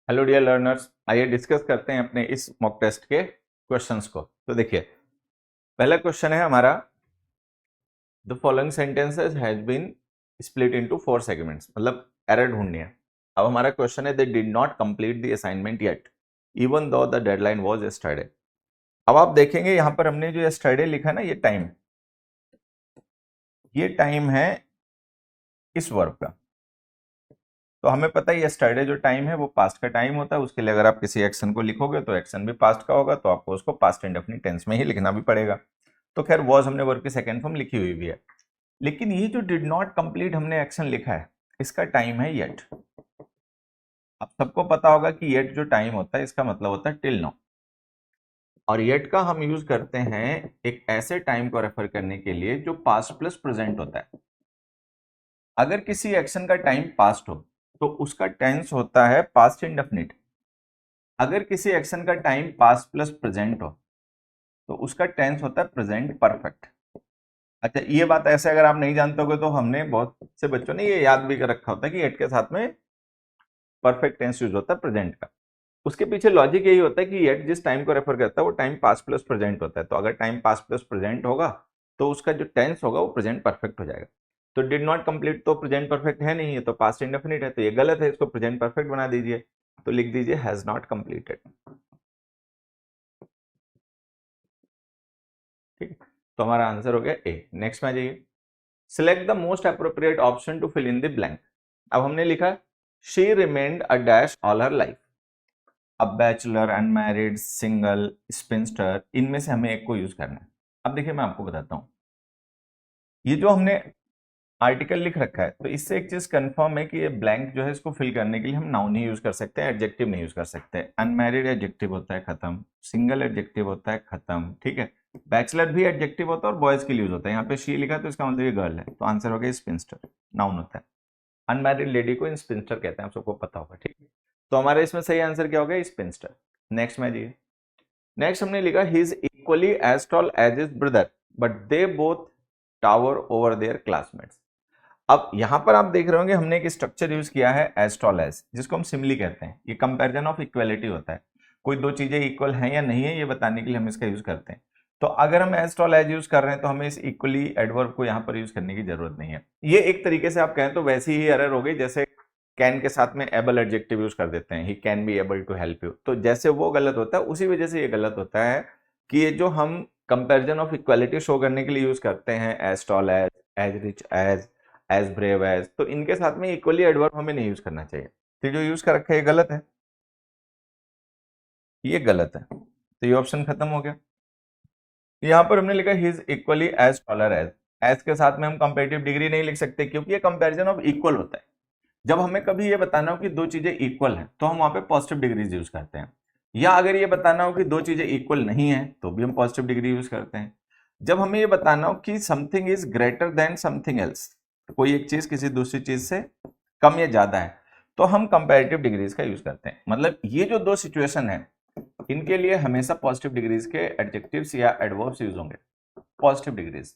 Hello dear learners, आइए discuss करते हैं अपने इस मॉक टेस्ट के क्वेश्चंस को। तो देखिए, पहला क्वेश्चन है हमारा, the following sentences has been split into 4 segments, मतलब एरर ढूंढनी है। अब हमारा क्वेश्चन है, they did not complete the assignment yet even though the deadline was yesterday. अब आप देखेंगे यहां पर हमने जो यस्टरडे लिखा ना, ये टाइम है इस वर्ब का। तो हमें पता है यस्टरडे जो टाइम है वो पास्ट का टाइम होता है। उसके लिए अगर आप किसी एक्शन को लिखोगे तो एक्शन भी पास्ट का होगा, तो आपको उसको पास्ट इंडेफिनिट टेंस में ही लिखना भी पड़ेगा। तो खैर वॉज हमने वर्ब की सेकंड फॉर्म लिखी हुई भी है, लेकिन ये जो डिड नॉट कंप्लीट हमने एक्शन लिखा है, इसका टाइम है येट। अब सबको पता होगा कि येट जो टाइम होता है इसका मतलब होता है टिल नाउ, और येट का हम यूज करते हैं एक ऐसे टाइम को रेफर करने के लिए जो पास्ट प्लस प्रेजेंट होता है। अगर किसी एक्शन का टाइम पास्ट हो तो उसका टेंस होता है पास्ट इंडेफिनिट। अगर किसी एक्शन का टाइम पास्ट प्लस प्रेजेंट हो तो उसका टेंस होता है प्रेजेंट परफेक्ट। अच्छा, ये बात ऐसे अगर आप नहीं जानते होगे तो हमने बहुत से बच्चों ने ये याद भी कर रखा होता है कि एट के साथ में परफेक्ट टेंस यूज होता है प्रेजेंट का। उसके पीछे लॉजिक यही होता है कि एट जिस टाइम को रेफर करता है वो टाइम पास्ट प्लस प्रेजेंट होता है। तो अगर टाइम पास्ट प्लस प्रेजेंट होगा तो उसका जो टेंस होगा वो प्रेजेंट परफेक्ट हो जाएगा। तो डिड नॉट कंप्लीट तो प्रेजेंट परफेक्ट है नहीं, है तो पास्ट इंडेफिनिट है, तो ये गलत है, इसको प्रेजेंट परफेक्ट बना दीजिए। तो लिख दीजिए हैज नॉट कंप्लीटेड। ठीक है, तो हमारा आंसर हो गया ए। नेक्स्ट में आ जाइए, select the most appropriate option to fill in the blank. अब हमने लिखा she remained a dash all her life. अब बैचलर, अनमैरिड, सिंगल, स्पिंस्टर, इनमें से हमें एक को यूज करना है। अब देखिए मैं आपको बताता हूं, ये जो हमने आर्टिकल लिख रखा है तो इससे एक चीज कंफर्म है कि ये ब्लैंक जो है इसको फिल करने के लिए हम नाउन ही यूज कर सकते हैं, एडजेक्टिव नहीं यूज कर सकते। अनमैरिड एडजेक्टिव होता है, खत्म। सिंगल एडजेक्टिव होता है, खत्म। ठीक है, बैचलर भी एडजेक्टिव होता है और बॉयज के लिए यूज होता है। यहाँ पे शी लिखा तो इसका मतलब ये गर्ल है, तो आंसर हो गया स्पिंस्टर, नाउन होता है। अनमैरिड लेडी को स्पिंस्टर कहते हैं, आप सबको पता होगा। ठीक है, तो हमारे इसमें सही आंसर क्या हो गया, स्पिंस्टर। नेक्स्ट में जी, नेक्स्ट हमने लिखा he is equally as tall as his brother but they both tower over their classmates. अब यहां पर आप देख रहे होंगे हमने एक स्ट्रक्चर यूज किया है एज टॉल एज, जिसको हम सिमली कहते हैं। ये कंपैरिजन ऑफ इक्वलिटी होता है, कोई दो चीजें इक्वल हैं या नहीं है ये बताने के लिए हम इसका यूज करते हैं। तो अगर हम एज टॉल एज यूज कर रहे हैं तो हमें इस इक्वली एडवर्ब को यहां पर यूज करने की जरूरत नहीं है। ये एक तरीके से आप कहें तो वैसी ही एरर हो गई जैसे कैन के साथ में एबल एडजेक्टिव यूज कर देते हैं, he can be able to help you. तो जैसे वो गलत होता है उसी वजह से ये गलत होता है कि ये जो हम कंपैरिजन ऑफ इक्वालिटी शो करने के लिए यूज करते हैं as tall as, as rich as, as brave as, तो इनके साथ में इक्वली एडवर्ब हमें नहीं यूज करना चाहिए। तो जो यूज कर रखा है ये गलत है, ये गलत है, तो ये ऑप्शन खत्म हो गया। यहां पर हमने लिखा he is equally as taller as के साथ में हम कंपेरेटिव डिग्री नहीं लिख सकते क्योंकि ये कंपैरिजन ऑफ इक्वल होता है। जब हमें कभी ये बताना हो कि दो चीजें इक्वल हैं तो हम वहां पे पॉजिटिव डिग्रीज यूज करते हैं, या अगर ये बताना हो कि दो चीजें इक्वल नहीं है तो भी हम पॉजिटिव डिग्री यूज करते हैं। जब हमें ये बताना हो कि something is greater than something else, कोई एक चीज किसी दूसरी चीज से कम या ज्यादा है, तो हम कंपैरेटिव डिग्रीज का यूज करते हैं। मतलब ये जो दो सिचुएशन है इनके लिए हमेशा पॉजिटिव डिग्रीज के एडजेक्टिव्स या एडवर्ब्स यूज होंगे, पॉजिटिव डिग्रीज।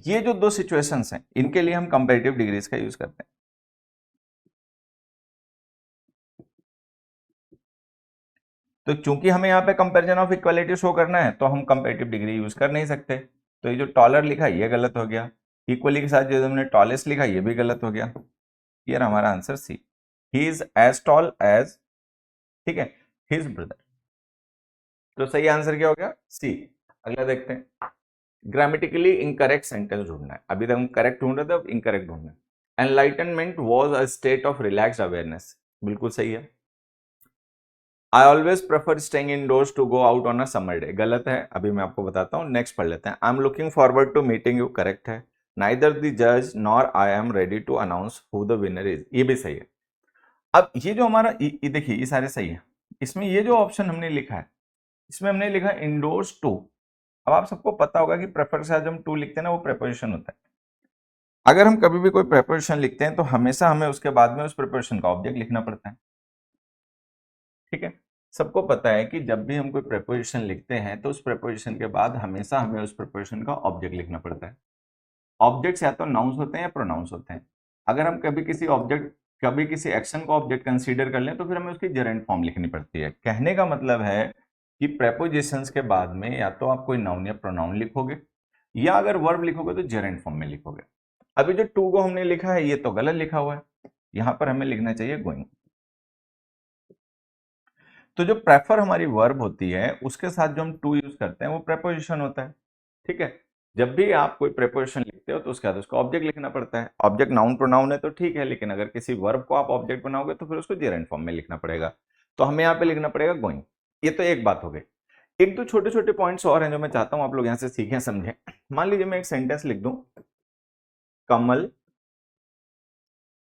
ये जो दो सिचुएशंस हैं इनके लिए हम कंपैरेटिव डिग्रीज का यूज करते हैं। तो चूंकि हमें यहाँ पे कंपैरिजन ऑफ इक्वालिटी शो करना है तो हम कंपैरेटिव डिग्री यूज कर नहीं सकते। तो ये जो टॉलर लिखा ये गलत हो गया, इक्वली के साथ जो हमने टॉलेस्ट लिखा ये भी गलत हो गया। ये हमारा answer C, he is as tall as, ठीक है, हिज ब्रदर। तो सही आंसर क्या हो गया, सी। अगला देखते हैं, ग्रामेटिकली इनकरेक्ट सेंटेंस ढूंढना है। अभी तक हम करेक्ट ढूंढ रहे थे, अब इनकरेक्ट ढूंढना है। Enlightenment was a state of relaxed awareness, बिल्कुल सही है। I always prefer staying indoors to go out on a summer day, गलत है, अभी मैं आपको बताता हूँ। नेक्स्ट पढ़ लेते हैं, I am looking forward to meeting you, correct है। नाइदर द जज nor I am ready to announce who the winner is, ये भी सही है। अब ये जो हमारा ये देखिए ये सारे सही है। इसमें ये जो ऑप्शन हमने लिखा है इसमें हमने लिखा इंडोर्स टू। अब आप सबको पता होगा कि प्रेफर से जब हम टू लिखते हैं ना वो प्रेपोजिशन होता है। अगर हम कभी भी कोई प्रेपोजिशन लिखते हैं तो हमेशा हमें उसके बाद में उस प्रेपोजिशन का ऑब्जेक्ट लिखना पड़ता है। ठीक है, सबको पता है कि जब भी हम कोई प्रेपोजिशन लिखते हैं तो उस प्रेपोजिशन के बाद हमेशा हमें उस प्रेपोजिशन का ऑब्जेक्ट लिखना पड़ता है। ऑब्जेक्ट्स या तो नाउन्स होते हैं या प्रोनाउंस होते हैं। अगर हम कभी किसी ऑब्जेक्ट कभी किसी एक्शन को ऑब्जेक्ट कंसीडर कर लें तो फिर हमें उसकी जेरेंट फॉर्म लिखनी पड़ती है। कहने का मतलब है कि प्रेपोजिशंस के बाद में या तो आप कोई नाउन या प्रोनाउन लिखोगे या अगर वर्ब लिखोगे तो जेरेंट फॉर्म में लिखोगे। अभी जो टू को हमने लिखा है ये तो गलत लिखा हुआ है, यहां पर हमें लिखना चाहिए गोइंग। तो जो प्रेफर हमारी वर्ब होती है उसके साथ जो हम टू यूज करते हैं वो प्रेपोजिशन होता है। ठीक है, जब भी आप कोई प्रेपोजिशन लिखते हो तो उसके बाद उसको ऑब्जेक्ट लिखना पड़ता है। ऑब्जेक्ट नाउन प्रोनाउन है तो ठीक है, लेकिन अगर किसी वर्ब को आप ऑब्जेक्ट बनाओगे तो फिर उसको जेरेंट फॉर्म में लिखना पड़ेगा। तो हमें यहाँ पे लिखना पड़ेगा गोइंग। ये तो एक बात हो गई। एक दो छोटे छोटे पॉइंट्स और हैं जो मैं चाहता हूं आप लोग यहां से सीखें समझें। मान लीजिए मैं एक सेंटेंस लिख दूं, कमल,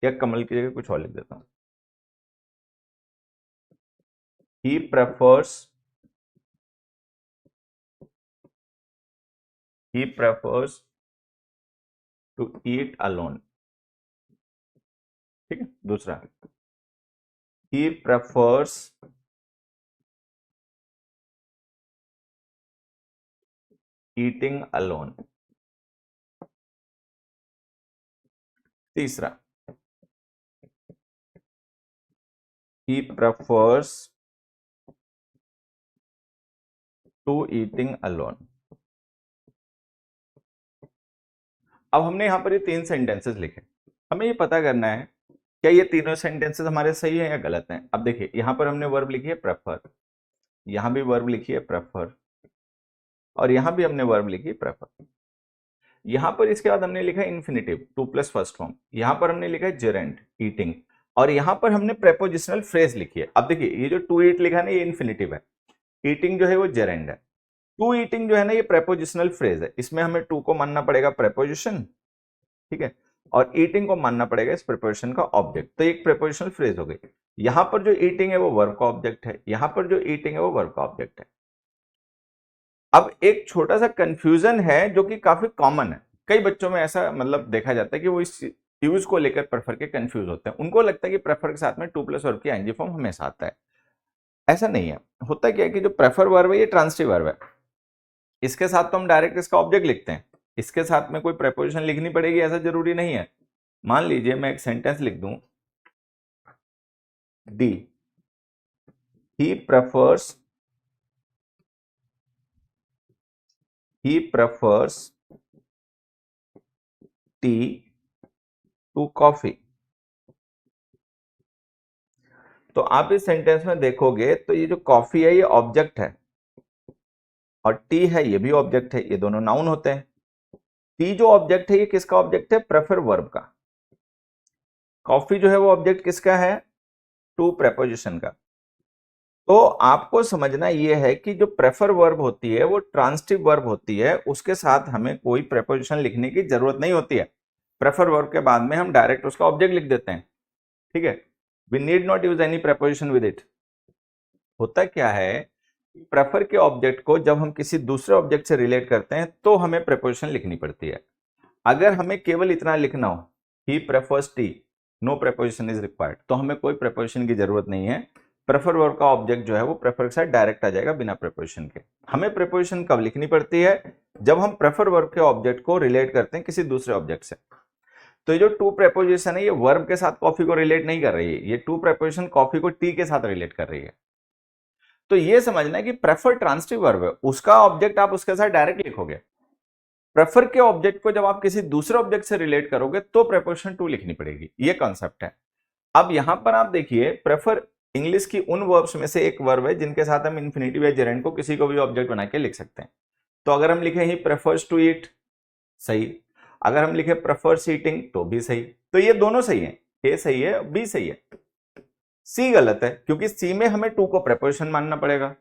या कमल की जगह कुछ और लिख देता हूं, he prefers to eat alone. ठीक है, दूसरा, ही प्रेफर्स ईटिंग अलोन। तीसरा, he prefers to eating alone। अब हमने यहां पर ये तीन सेंटेंसेस लिखे, हमें ये पता करना है क्या ये तीनों सेंटेंसेस हमारे सही हैं या गलत हैं। अब देखिए यहां पर हमने वर्ब लिखी है प्रेफर, यहां भी वर्ब लिखी है प्रेफर, और यहां भी हमने वर्ब लिखी है प्रेफर। यहां पर इसके बाद हमने लिखा है infinitive two plus first form, यहां पर हमने लिखा है जेरेंट ईटिंग, और यहां पर हमने प्रेपोजिशनल फ्रेज लिखी है। अब देखिए ये जो टू ईट लिखा है ना ये इन्फिनिटिव है, ईटिंग जो है वो जेरेंट है, टू ईटिंग जो है ना ये प्रेपोजिशनल फ्रेज है, इसमें हमें टू को मानना पड़ेगा प्रेपोजिशन, ठीक है, और ईटिंग को मानना पड़ेगा इस प्रेपोजिशन का ऑब्जेक्ट। तो एक प्रेपोजिशनल फ्रेज हो गई। यहां पर जो ईटिंग है वो वर्ब का ऑब्जेक्ट है, यहां पर जो ईटिंग है वो वर्ब का ऑब्जेक्ट है। अब एक छोटा सा कंफ्यूजन है जो कि काफी कॉमन है, कई बच्चों में ऐसा मतलब देखा जाता है कि वो इस यूज को लेकर प्रेफर के कंफ्यूज होते हैं। उनको लगता है कि प्रेफर के साथ में टू प्लस वर्ब की आईएनजी फॉर्म हमेशा आता है। ऐसा नहीं है। होता क्या है कि जो प्रेफर वर्ब है ये ट्रांसिटिव वर्ब है, इसके साथ तो हम डायरेक्ट इसका ऑब्जेक्ट लिखते हैं, इसके साथ में कोई प्रेपोजिशन लिखनी पड़ेगी ऐसा जरूरी नहीं है। मान लीजिए मैं एक सेंटेंस लिख दूं, D, he prefers tea to coffee. तो आप इस सेंटेंस में देखोगे तो ये जो कॉफी है ये ऑब्जेक्ट है और टी है ये भी ऑब्जेक्ट है, ये दोनों नाउन होते हैं। टी जो ऑब्जेक्ट है ये किसका ऑब्जेक्ट है, प्रेफर वर्ब का। कॉफी जो है वो ऑब्जेक्ट किसका है, टू प्रेपोजिशन का। तो आपको समझना यह है कि जो प्रेफर वर्ब होती है वो ट्रांसिटिव वर्ब होती है, उसके साथ हमें कोई प्रेपोजिशन लिखने की जरूरत नहीं होती है। प्रेफर वर्ब के बाद में हम डायरेक्ट उसका ऑब्जेक्ट लिख देते हैं। ठीक है, we need not use any preposition with it. होता क्या है, प्रेफर के ऑब्जेक्ट को जब हम किसी दूसरे ऑब्जेक्ट से रिलेट करते हैं तो हमें प्रेपोजिशन लिखनी पड़ती है। अगर हमें केवल इतना लिखना हो, he prefers tea, no preposition is required, तो हमें कोई प्रेपोजिशन की जरूरत नहीं है। प्रेफर वर्ब का ऑब्जेक्ट जो है वो प्रेफर के साथ डायरेक्ट आ जाएगा बिना प्रेपोजिशन के। हमें प्रेपोजिशन कब लिखनी पड़ती है, जब हम प्रेफर वर्ब के ऑब्जेक्ट को रिलेट करते हैं किसी दूसरे ऑब्जेक्ट से। तो ये जो टू प्रेपोजिशन है ये वर्ब के साथ कॉफी को रिलेट नहीं कर रही है, ये टू प्रेपोजिशन कॉफी को टी के साथ रिलेट कर रही है। तो ये समझना है कि प्रेफर ट्रांसिटिव वर्ब है, उसका ऑब्जेक्ट आप उसके साथ डायरेक्ट लिखोगे। प्रेफर के ऑब्जेक्ट को जब आप किसी दूसरे ऑब्जेक्ट से रिलेट करोगे तो प्रेपोजिशन टू लिखनी पड़ेगी, ये कॉन्सेप्ट है। अब यहां पर आप देखिए प्रेफर इंग्लिश की उन वर्ब्स में से एक वर्ब है जिनके साथ हम इन्फिनिटिव या जेरेंट को किसी को भी ऑब्जेक्ट बना के लिख सकते हैं। तो अगर हम लिखे ही प्रेफर्स टू ईट, सही। अगर हम लिखे प्रेफर्स ईटिंग तो भी सही। तो ये दोनों सही है, ए सही है बी सही है, सी गलत है क्योंकि सी में हमें टू को प्रेपोजिशन मानना पड़ेगा।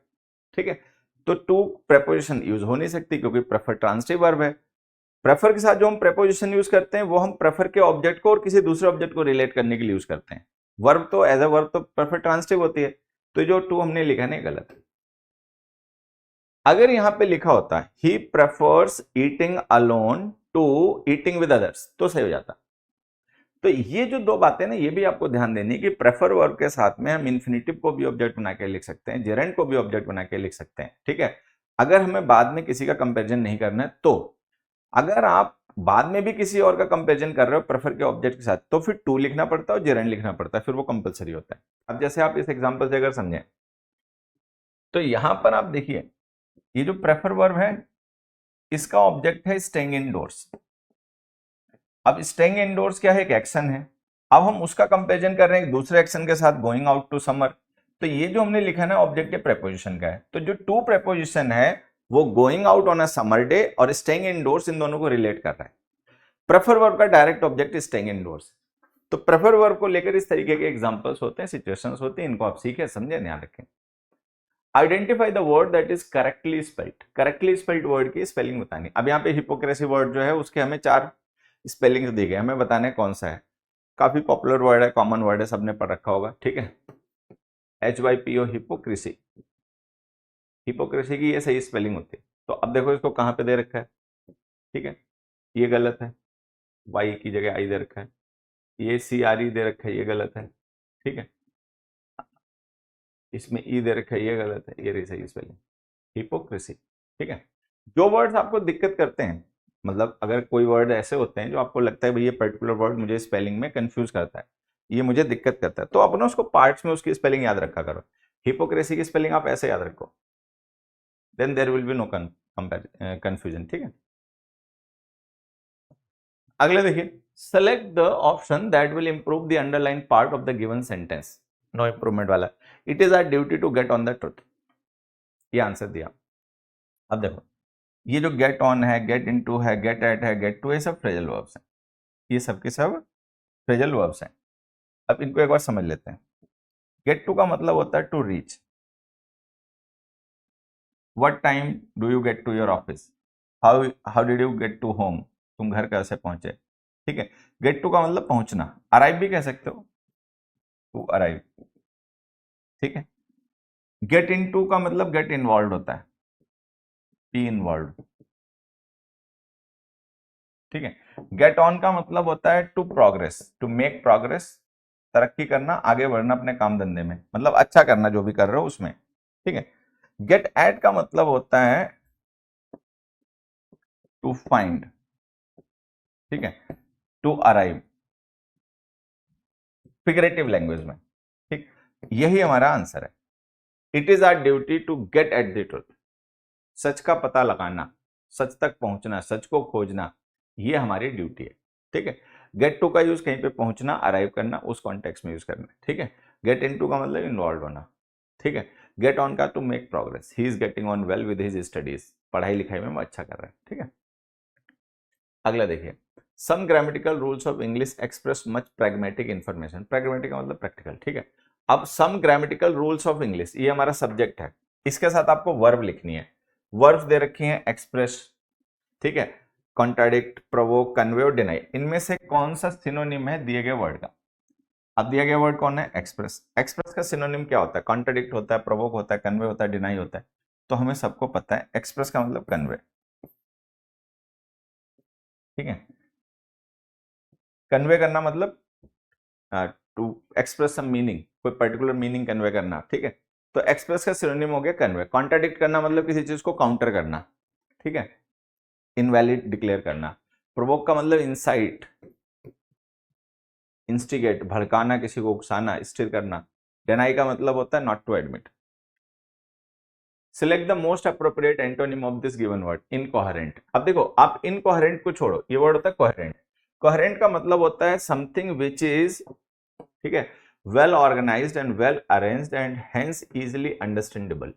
ठीक है, तो टू प्रेपोजिशन यूज हो नहीं सकती क्योंकि प्रेफर ट्रांसिटिव वर्ब है। प्रेफर के साथ जो हम प्रेपोजिशन यूज करते हैं वो हम प्रेफर के ऑब्जेक्ट को और किसी दूसरे ऑब्जेक्ट को रिलेट करने के लिए यूज करते हैं। वर्ब तो एज अ वर्ब तो प्रेफर ट्रांसिटिव होती है, तो जो टू हमने लिखा नहीं गलत है। अगर यहां पे लिखा होता है he prefers eating alone to eating with others तो सही हो जाता। तो ये जो दो बातें ना ये भी आपको ध्यान देनी है कि प्रेफर वर्ब के साथ में हम इन्फिनिटिव को भी ऑब्जेक्ट बना के लिख सकते हैं, जेरेंट को भी ऑब्जेक्ट बना के लिख सकते हैं। ठीक है, अगर हमें बाद में किसी का कंपेरिजन नहीं करना है तो अगर आप बाद में भी किसी और का कंपेरिजन कर रहे हो प्रेफर के ऑब्जेक्ट के साथ, तो फिर टू लिखना पड़ता है और जेरेंड लिखना पड़ता है, फिर वो कंपलसरी होता है। अब जैसे आप इस एग्जांपल से अगर समझें तो यहां पर आप देखिए ये जो प्रेफर वर्ब है इसका ऑब्जेक्ट है स्टेइंग इनडोर्स। अब स्टेइंग इनडोर्स क्या है, एक एक्शन है। अब हम उसका कंपेरिजन कर रहे हैं दूसरे एक्शन के साथ, गोइंग आउट टू समर। तो ये जो हमने लिखा है ना ऑब्जेक्ट प्रेपोजिशन का है, तो जो टू प्रेपोजिशन है वो going out on a summer day और स्टेइंग इनडोर्स इन दोनों को रिलेट कर रहा है। प्रेफर वर्ब का डायरेक्ट ऑब्जेक्ट स्टेइंग इनडोर्स। तो प्रेफर वर्ब को लेकर इस तरीके के एग्जांपल्स होते हैं, सिचुएशंस होते हैं, इनको आप सीखे समझे ध्यान रखें। Identify the word that is correctly spelled. Correctly spelled word की स्पेलिंग बतानी। अब यहाँ पे हिपोक्रेसी वर्ड जो है उसके हमें 4 स्पेलिंग्स दी गए, हमें बताना है कौन सा है। काफी पॉपुलर वर्ड है, कॉमन वर्ड है, सबने पढ़ रखा होगा, ठीक है। HYPO हिपोक्रेसी, हिपोक्रेसी की ये सही स्पेलिंग होती है। तो अब देखो इसको कहाँ पे दे रखा है, ठीक है, ये गलत है, वाई की जगह आई दे रखा है। ये CRE दे रखा है, ये गलत है, ठीक है। इसमें ई दे रखा है, ये गलत है, ये रही सही स्पेलिंग, हिपोक्रेसी, ठीक है। जो वर्ड्स आपको दिक्कत करते हैं, मतलब अगर कोई वर्ड ऐसे होते हैं जो आपको लगता है भाई ये पर्टिकुलर वर्ड मुझे स्पेलिंग में कंफ्यूज करता है, ये मुझे दिक्कत करता है, तो अपने उसको पार्ट्स में उसकी स्पेलिंग याद रखा करो। हिपोक्रेसी की स्पेलिंग आप ऐसे याद रखो, then there will be no confusion, ठीक है। अगले देखिए, select the option that will improve the underline part of the given sentence. No improvement वाला, it is our duty to get on the truth, ये आंसर दिया। अब देखो ये जो गेट ऑन है, गेट इनटू है, गेट एट है, गेट टू, ये सब फ्रेजल वर्ब्स हैं, ये सब के सब फ्रेजल वर्ब्स हैं। अब इनको एक बार समझ लेते हैं। गेट टू का मतलब होता है to reach. What time do you get to your office, how how did you get to home, तुम घर कैसे पहुंचे, ठीक है। गेट टू का मतलब पहुंचना, अराइव भी कह सकते हो, टू अराइव, ठीक है। गेट इनटू का मतलब गेट इन्वॉल्व होता है, बी इन्वॉल्व, ठीक है। गेट ऑन का मतलब होता है to progress, to make progress, तरक्की करना, आगे बढ़ना अपने काम धंधे में, मतलब अच्छा करना जो भी कर रहे हो उसमें, ठीक है। गेट एट का मतलब होता है टू फाइंड, ठीक है, टू अराइव, फिगरेटिव लैंग्वेज में, ठीक। यही हमारा आंसर है। It is our duty to get at the truth, सच का पता लगाना, सच तक पहुंचना, सच को खोजना, ये हमारी ड्यूटी है, ठीक है। गेट टू का यूज कहीं पे पहुंचना, अराइव करना, उस कॉन्टेक्स्ट में यूज करना, ठीक है। गेट इनटू का मतलब इन्वॉल्व होना, ठीक है। गेट ऑन का to make progress, he is getting on well with his studies, पढ़ाई लिखाई में वो अच्छा कर रहा है, ठीक है। अगला देखिए, some grammatical rules of English express much pragmatic information. Pragmatic का मतलब प्रैक्टिकल, ठीक है। अब some grammatical rules of English, ये हमारा सब्जेक्ट है, इसके साथ आपको वर्ब लिखनी है। वर्ब्स दे रखी हैं एक्सप्रेस, ठीक है, कॉन्ट्राडिक्ट, प्रोवोक, कन्वे और डिनाई। इनमें से कौन सा सिनोनिम है दिए गए वर्ड का। अब दिया गया वर्ड कौन है, एक्सप्रेस। एक्सप्रेस का सिनोनिम क्या होता है, कॉन्ट्राडिक्ट होता है, प्रोवोक होता है, कन्वे होता है, डिनाई होता है। तो हमें सबको पता है एक्सप्रेस का मतलब कन्वे, ठीक है। कन्वे करना मतलब टू एक्सप्रेस सम मीनिंग, कोई पर्टिकुलर मीनिंग कन्वे करना, ठीक है। तो एक्सप्रेस का सिनोनिम हो गया कन्वे। कॉन्ट्राडिक्ट करना मतलब किसी चीज को काउंटर करना, ठीक है, इनवैलिड डिक्लेयर करना। प्रोवोक का मतलब इंसाइट, इंस्टिगेट, भड़काना, किसी को उकसाना, स्टिर करना। डिनाई का मतलब होता है not to admit. Select the most appropriate antonym of this given word, incoherent. अब देखो आप इनकोहेरेंट को छोड़ो, ये वर्ड होता है कोहेरेंट। कोहेरेंट का मतलब होता है समथिंग विच इज, ठीक है, well organised and well arranged and hence easily understandable.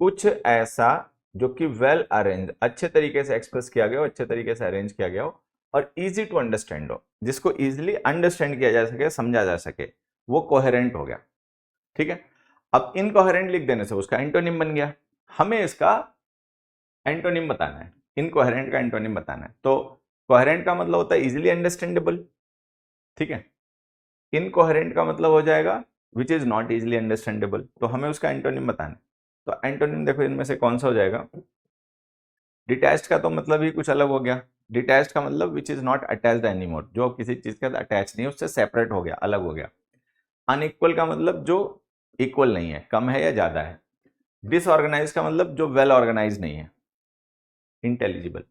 कुछ ऐसा जो कि वेल अरेंज, अच्छे तरीके से एक्सप्रेस किया गया हो, अच्छे तरीके से अरेंज किया गया हो और इजी टू अंडरस्टैंड हो, जिसको इजिली अंडरस्टैंड किया जा सके, समझा जा सके, वो कोहेरेंट हो गया, ठीक है। अब इनकोहेरेंट लिख देने से उसका एंटोनिम बन गया। हमें इसका एंटोनिम बताना है, इनकोहेरेंट का एंटोनिम बताना है। तो कोहेरेंट का मतलब होता है इजिली अंडरस्टैंडेबल, ठीक है। इनकोहेरेंट का मतलब हो जाएगा which is not easily understandable, तो हमें उसका एंटोनिम बताना है। तो एंटोनिम देखो इनमें से कौन सा हो जाएगा। डिटैच्ड का तो मतलब ही कुछ अलग हो गया। डिटैच्ड का मतलब which is not attached anymore, जो किसी चीज के साथ अटैच नहीं है, उससे सेपरेट हो गया, अलग हो गया। अनइक्वल का मतलब जो इक्वल नहीं है, कम है या ज्यादा है। डिसऑर्गेनाइज का मतलब जो वेल ऑर्गेनाइज नहीं है, इंटेलिजिबल,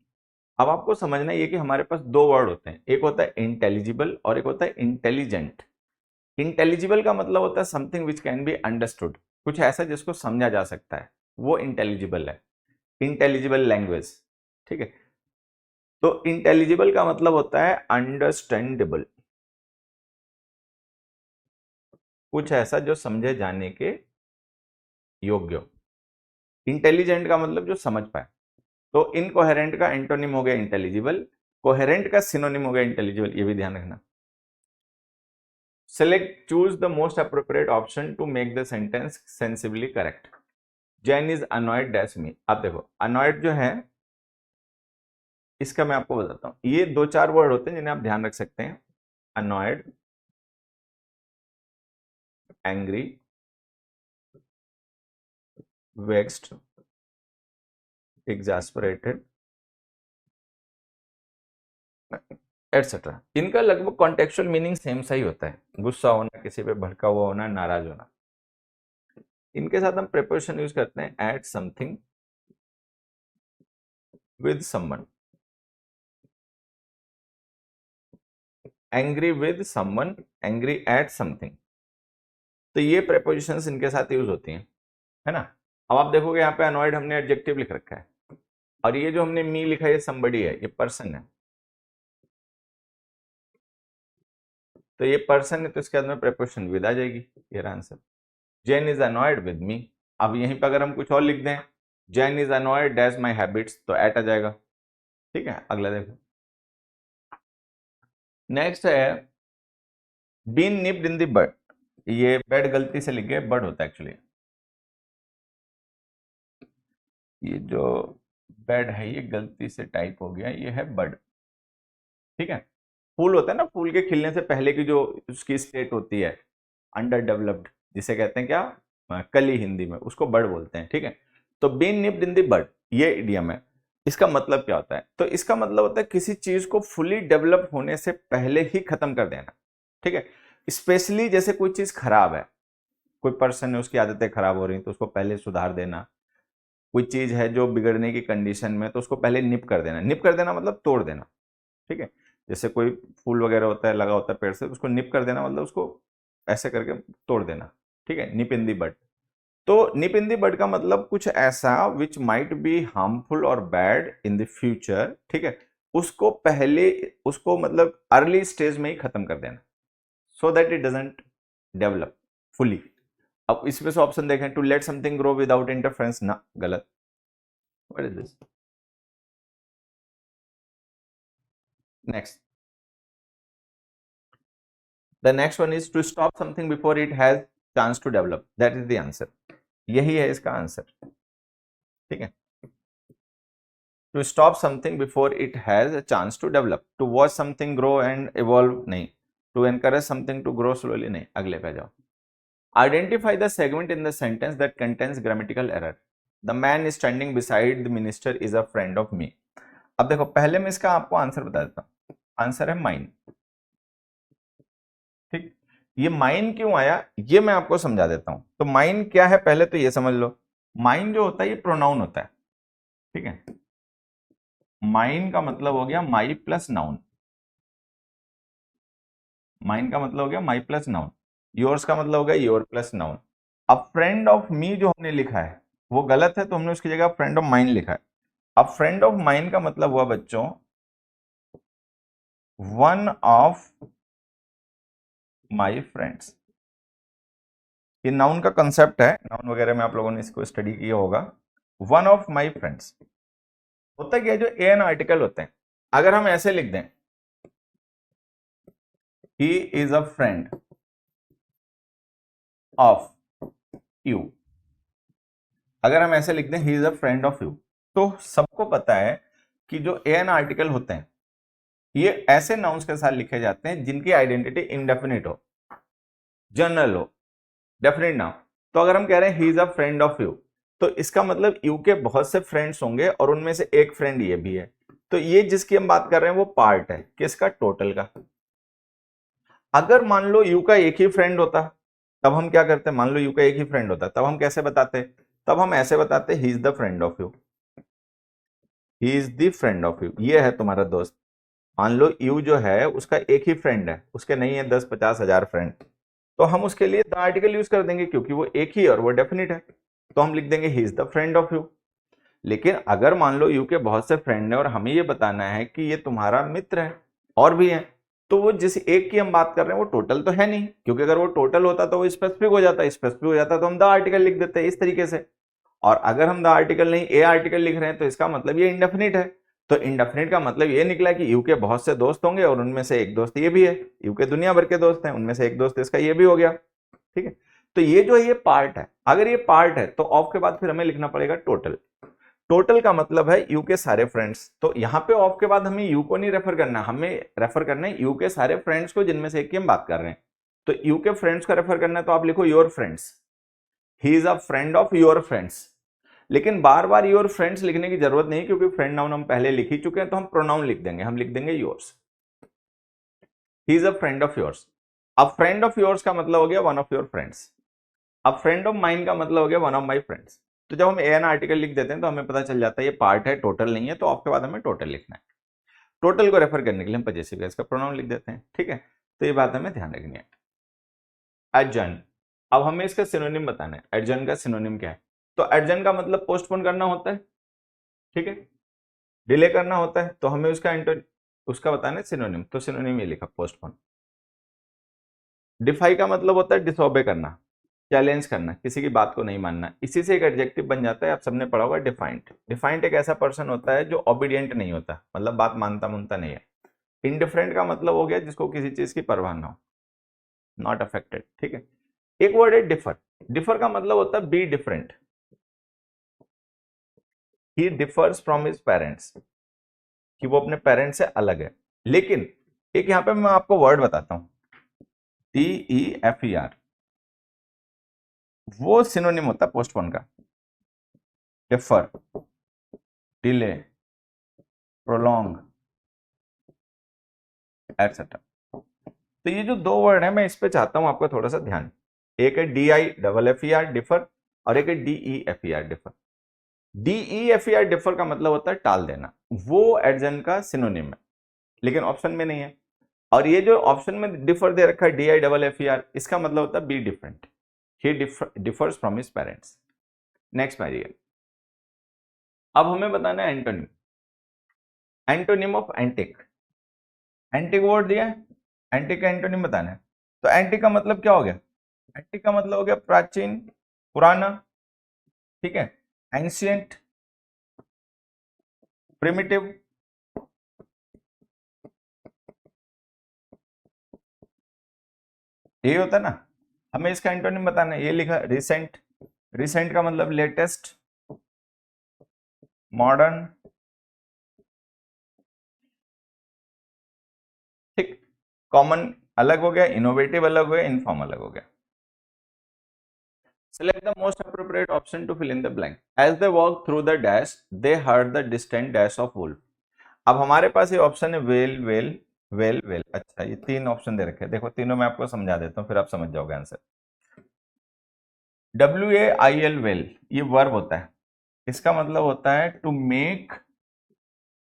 अब आपको समझना ये कि हमारे पास दो वर्ड होते हैं, एक होता है इंटेलिजिबल और एक होता है इंटेलिजेंट। इंटेलिजिबल का मतलब होता है something which can be understood, कुछ ऐसा जिसको समझा जा सकता है, वो इंटेलिजिबल है, इंटेलिजिबल लैंग्वेज। ठीक है, तो इंटेलिजिबल का मतलब होता है अंडरस्टैंडेबल, कुछ ऐसा जो समझे जाने के योग्य। इंटेलिजेंट का मतलब जो समझ पाए। तो इनकोहेरेंट का एंटोनिम हो गया इंटेलिजिबल, कोहेरेंट का सिनोनिम हो गया इंटेलिजिबल, ये भी ध्यान रखना। Select choose the most appropriate option to make the sentence sensibly correct. Jane is annoyed dash me. आप देखो अनॉयड जो है इसका मैं आपको बताता हूं, ये दो चार वर्ड होते हैं जिन्हें आप ध्यान रख सकते हैं। Annoyed, angry, vexed, exasperated etcetera. इनका लगभग कॉन्टेक्चुअल मीनिंग सेम सा ही होता है, गुस्सा होना, किसी पे भड़का हुआ होना, नाराज होना। इनके साथ हम प्रीपोजिशन यूज करते हैं at something with someone, angry with someone, angry at something. तो ये प्रीपोजिशंस इनके साथ यूज होती हैं, है ना। अब आप देखोगे यहाँ पे अनॉयड हमने एडजेक्टिव लिख रखा है, और ये जो हमने मी लिखा है ये somebody है, ये पर्सन है। तो ये पर्सन है तो इसके बाद में प्रीपोजिशन विद आ जाएगी, ये answer. Jane is annoyed with me. अब यहीं पर अगर हम कुछ और लिख दें, Jane is annoyed dash my habits, तो एट आ जाएगा। ठीक है, अगला देखो। नेक्स्ट है been nipped in the bud. ये बेड गलती से लिख गए, बड होता है एक्चुअली। ये जो बेड है ये गलती से टाइप हो गया, ये है बड। ठीक है, फूल होता है ना, फूल के खिलने से पहले की जो उसकी स्टेट होती है अंडर डेवलप्ड, जिसे कहते हैं क्या, कली हिंदी में, उसको बड बोलते हैं। ठीक है, तो been nipped in the bud ये इडियम है। इसका मतलब क्या होता है, तो इसका मतलब होता है किसी चीज को फुली डेवलप होने से पहले ही खत्म कर देना। ठीक है, स्पेशली जैसे कोई चीज खराब है, कोई पर्सन है उसकी आदतें खराब हो रही तो उसको पहले सुधार देना। कोई चीज है जो बिगड़ने की कंडीशन में, तो उसको पहले निप कर देना। निप कर देना मतलब तोड़ देना। ठीक है, जैसे कोई फूल वगैरह होता है, लगा होता है पेड़ से, उसको निप कर देना मतलब उसको ऐसे करके तोड़ देना। ठीक है, निप इन दी बड। तो निप इन दी बड का मतलब कुछ ऐसा विच माइट बी हार्मफुल और बैड इन द फ्यूचर। ठीक है, उसको पहले, उसको मतलब अर्ली स्टेज में ही खत्म कर देना, so that it doesn't develop fully. अब इसमें से ऑप्शन देखें, to let something grow without interference, ना, गलत। What is this? Next, the next one is to stop something before it has chance to develop, that is the answer. यही है इसका answer. ठीक है, to stop something before it has a chance to develop, to watch something grow and evolve नहीं, to encourage something to grow slowly नहीं। अगले पे जाओ। Identify the segment in the sentence that contains grammatical error. The man standing beside the minister is a friend of me. अब देखो पहले मैं इसका आपको आंसर बता देता हूं, आंसर है माइन। ठीक, ये माइन क्यों आया ये मैं आपको समझा देता हूं। तो माइन क्या है पहले तो ये समझ लो। माइन जो होता है ये प्रोनाउन होता है। ठीक है, माइन का मतलब हो गया माई प्लस नाउन। माइन का मतलब हो गया माई प्लस नाउन। योर्स का मतलब हो गया योर प्लस नाउन। अब फ्रेंड ऑफ मी जो हमने लिखा है वो गलत है, तो हमने उसकी जगह फ्रेंड ऑफ माइन लिखा है। अब फ्रेंड ऑफ माइन का मतलब हुआ बच्चों वन ऑफ माई फ्रेंड्स। ये नाउन का कंसेप्ट है, नाउन वगैरह में आप लोगों ने इसको स्टडी किया होगा। वन ऑफ माई फ्रेंड्स होता क्या है, जो एन आर्टिकल होते हैं, अगर हम ऐसे लिख दें he is a friend of you, अगर हम ऐसे लिख दें he is a friend of you, तो सबको पता है कि जो एन आर्टिकल होते हैं ये ऐसे नाउन्स के साथ लिखे जाते हैं जिनकी आइडेंटिटी इंडेफिनिट हो, जनरल हो, डेफिनेट ना हो। तो अगर हम कह रहे हैं he is a friend of you, तो इसका मतलब यू के बहुत से फ्रेंड्स होंगे और उनमें से एक फ्रेंड ये भी है। तो ये जिसकी हम बात कर रहे हैं वो पार्ट है किसका, टोटल का। अगर मान लो यू का एक ही फ्रेंड होता तब हम क्या करते, मान लो यू का एक ही फ्रेंड होता तब हम कैसे बताते, तब हम ऐसे बताते he is the friend of you. He is the friend of you, ये है तुम्हारा दोस्त। मान लो यू जो है उसका एक ही फ्रेंड है, उसके नहीं है 10-50,000 फ्रेंड, तो हम उसके लिए द आर्टिकल यूज कर देंगे क्योंकि वो एक ही और वो डेफिनेट है, तो हम लिख देंगे he is the friend of you. लेकिन अगर मान लो यू के बहुत से फ्रेंड है और हमें ये बताना है कि ये तुम्हारा मित्र है और भी है, तो वो जिस एक की हम बात कर रहे हैं वो टोटल तो है नहीं, क्योंकि अगर वो टोटल होता तो वो स्पेसिफिक हो जाता, स्पेसिफिक हो जाता तो हम द आर्टिकल लिख देते हैं इस तरीके से। और अगर हम द आर्टिकल नहीं ए आर्टिकल लिख रहे हैं तो इसका मतलब ये इंडेफिनिट है। तो इंडेफिनिट का मतलब ये निकला कि यू के बहुत से दोस्त होंगे और उनमें से एक दोस्त ये भी है, यू के दुनिया भर के दोस्त हैं, उनमें से एक दोस्त इसका ये भी हो गया। ठीक है, तो ये जो है ये पार्ट है। अगर ये पार्ट है तो ऑफ के बाद फिर हमें लिखना पड़ेगा टोटल। टोटल का मतलब है यू के सारे फ्रेंड्स, तो यहाँ पे ऑफ के बाद हमें यू को नहीं रेफर करना, हमें रेफर करना है यू के सारे फ्रेंड्स को जिनमें से एक की हम बात कर रहे हैं। तो यू के फ्रेंड्स का रेफर करना है तो आप लिखो your friends, he is a friend of your friends. लेकिन बार बार योर फ्रेंड्स लिखने की जरूरत नहीं, क्योंकि फ्रेंड नाउन हम पहले लिख ही चुके हैं, तो हम प्रोनाउन लिख देंगे, हम लिख देंगे yours, he is a friend of yours. अब फ्रेंड ऑफ योर्स का मतलब हो गया वन ऑफ योर फ्रेंड्स। अब फ्रेंड ऑफ माइन का मतलब हो गया वन ऑफ माई फ्रेंड्स। तो जब हम एन आर्टिकल लिख देते हैं तो हमें पता चल जाता है ये पार्ट है, टोटल नहीं है, तो आपके बाद हमें टोटल लिखना है। टोटल को रेफर करने के लिए हम पजेसिव केस का प्रोनाउन लिख देते हैं। ठीक है, तो ये बात हमें ध्यान रखनी है। एडजर्न, अब हमें इसका सिनोनिम बताना है। एडजर्न का सिनोनिम क्या है? तो एडजर्न का मतलब पोस्टपोन करना होता है, ठीक है, डिले करना होता है, तो हमें उसका बताना है सिनोनिम। तो सिनोनिम ये लिखा पोस्टपोन। डिफाई का मतलब होता है डिसओबे करना, चैलेंज करना, किसी की बात को नहीं मानना। इसी से एक एडजेक्टिव बन जाता है, आप सबने पढ़ा होगा डिफाइंट। डिफाइंट एक ऐसा पर्सन होता है जो ओबीडियंट नहीं होता, मतलब बात मानता मुनता नहीं है। इनडिफरेंट का मतलब हो गया जिसको किसी चीज की परवाह ना हो, नॉट अफेक्टेड। ठीक है, एक वर्ड है डिफर। डिफर का मतलब होता है be different, he differs from his parents, कि वो अपने पेरेंट्स से अलग है। लेकिन एक यहां पे मैं आपको वर्ड बताता हूं, DEFER, वो सिनोनिम होता है पोस्टपोन का। Differ, delay, prolong, etcetera. तो ये जो दो वर्ड है मैं इस पे चाहता हूं आपका थोड़ा सा ध्यान। एक है DIFFER डिफर और एक है DEFER डिफर। DEFER डिफर का मतलब होता है टाल देना, वो एडजर्न का सिनोनिम है, लेकिन ऑप्शन में नहीं है। और ये जो ऑप्शन में डिफर दे रखा है DIFFER, इसका मतलब होता है be different, he differs from his parents. Next में आइए, अब हमें बताना है antonym. Antonym of antique. Antique word दिया है, एंटिक का एंटोनिम बताना है। तो एंटिक का मतलब क्या हो गया? एंटिक का मतलब हो गया प्राचीन, पुराना, ठीक है, एंशियंट, प्रिमिटिव, यही होता है ना। हमें इसका एंटोनिम बताना है, ये लिखा रिसेंट। रिसेंट का मतलब लेटेस्ट, मॉडर्न, ठीक। कॉमन अलग हो गया, इनोवेटिव अलग हो गया, इनफॉर्म अलग हो गया। Select the most appropriate option to fill in the blank. As they walked through the dash, they heard the distant dash of wolf. अब हमारे पास ये ऑप्शन है वेल वेल वेल वेल। अच्छा, ये तीन ऑप्शन दे रखे हैं, देखो तीनों मैं आपको समझा देता हूँ फिर आप समझ जाओगे आंसर। WAIL वेल, ये वर्ब होता है, इसका मतलब होता है टू मेक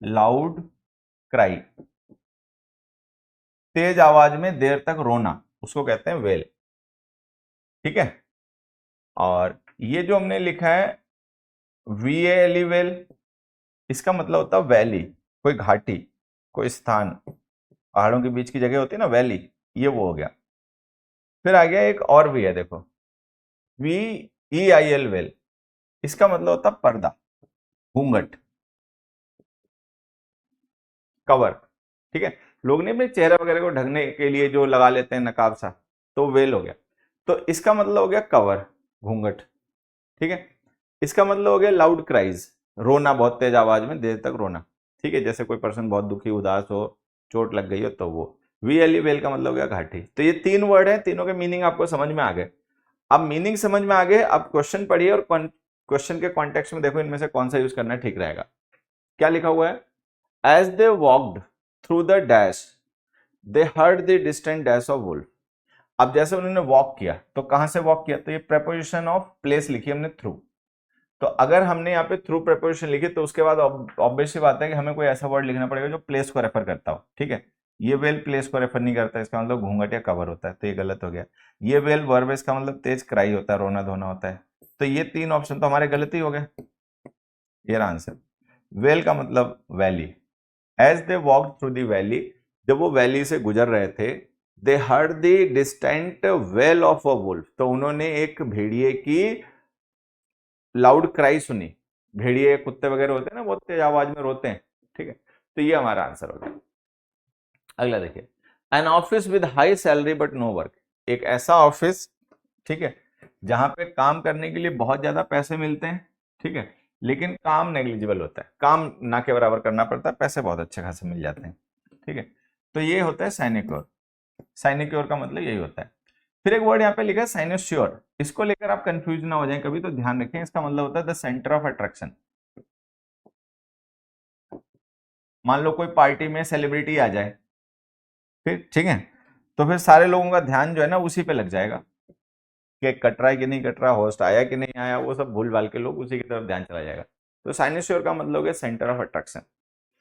लाउड क्राई, तेज आवाज में देर तक रोना, उसको कहते हैं वेल। ठीक है, और ये जो हमने लिखा है VALE वेल, इसका मतलब होता है वैली, कोई घाटी, कोई स्थान, पहाड़ों के बीच की जगह होती है ना वैली, ये वो हो गया। फिर आ गया एक और भी है, देखो VEIL वेल, इसका मतलब होता है पर्दा, घूंघट, कवर। ठीक है, लोग नहीं अपने चेहरे वगैरह को ढकने के लिए जो लगा लेते हैं नकाब सा, तो वेल हो गया। तो इसका मतलब हो गया कवर, घूंघट। ठीक है, इसका मतलब हो गया लाउड क्राइज, रोना, बहुत तेज आवाज में देर तक रोना। ठीक है, जैसे कोई पर्सन बहुत दुखी उदास हो, चोट लग गई हो, तो वो VLE वेल का मतलब हो गया घाटी। तो ये तीन वर्ड है, तीनों के मीनिंग आपको समझ में आ गए। अब मीनिंग समझ में आ गए, अब क्वेश्चन पढ़िए और क्वेश्चन के कॉन्टेक्स्ट में देखो इनमें से कौन सा यूज करना ठीक रहेगा। क्या लिखा हुआ है? As they walked through the dash they heard the distant dash of wolf. अब जैसे उन्होंने वॉक किया, तो कहां से वॉक किया? तो ये प्रेपोजिशन ऑफ प्लेस लिखी हमने थ्रू। तो अगर हमने यहाँ पे थ्रू प्रेपोजिशन लिखी तो उसके बाद ऑब्वियसली बात है कि हमें कोई ऐसा वर्ड लिखना पड़ेगा जो प्लेस को रेफर करता हो, ठीक है। ये वेल प्लेस को रेफर नहीं करता, इसका मतलब घूंघट या कवर होता है, तो ये गलत हो गया। ये वेल वर्ब, इसका मतलब तेज क्राई होता है, रोना धोना होता है, तो ये 3 ऑप्शन तो हमारे गलत ही हो गए। ये आंसर। वेल का मतलब valley. As they walk through the valley, जब वो वैली से गुजर रहे थे, they heard the distant wail of a wolf, तो उन्होंने एक भेड़िए की लाउड क्राई सुनी। भेड़िए कुत्ते वगैरह होते हैं ना, बहुत तेज आवाज में रोते हैं, ठीक है। तो ये हमारा आंसर हो गया। अगला देखिए, an office with high salary but no work, एक ऐसा ऑफिस, ठीक है, जहां पे काम करने के लिए बहुत ज्यादा पैसे मिलते हैं, ठीक है, लेकिन काम नेग्लिजिबल होता है, काम ना के बराबर करना पड़ता है, पैसे बहुत अच्छे खासे मिल जाते हैं, ठीक है। तो ये होता है साइनेक्योर। साइनेक्योर का मतलब यही होता है। फिर एक वर्ड यहाँ पे लिखा है साइनोस्योर, इसको लेकर आप कंफ्यूज ना हो जाएं कभी, तो ध्यान रखें, इसका मतलब होता है द सेंटर ऑफ अट्रैक्शन। मान लो कोई पार्टी में सेलिब्रिटी आ जाए, फिर ठीक है, तो फिर सारे लोगों का ध्यान जो है ना उसी पे लग जाएगा, केक कट रहा है कि नहीं कट रहा, होस्ट आया कि नहीं आया, वो सब भूल भाल के लोग उसी की तरफ ध्यान चला जाएगा। तो साइनोस्योर का मतलब है सेंटर ऑफ अट्रैक्शन,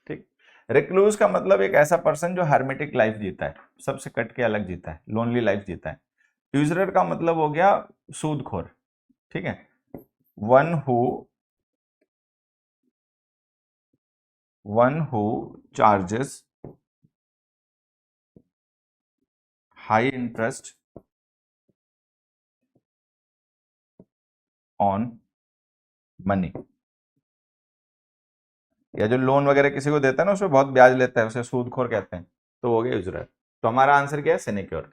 ठीक। रिक्लूज का मतलब एक ऐसा पर्सन जो हार्मेटिक लाइफ जीता है, सबसे कट के अलग जीता है, लोनली लाइफ जीता है। यूजरर का मतलब हो गया सूदखोर, ठीक है, one who charges high interest on money, या जो लोन वगैरह किसी को देता है ना उसमें बहुत ब्याज लेता है, उसे सूदखोर कहते हैं, तो हो गया यूजरर। तो हमारा आंसर क्या है, sinecure.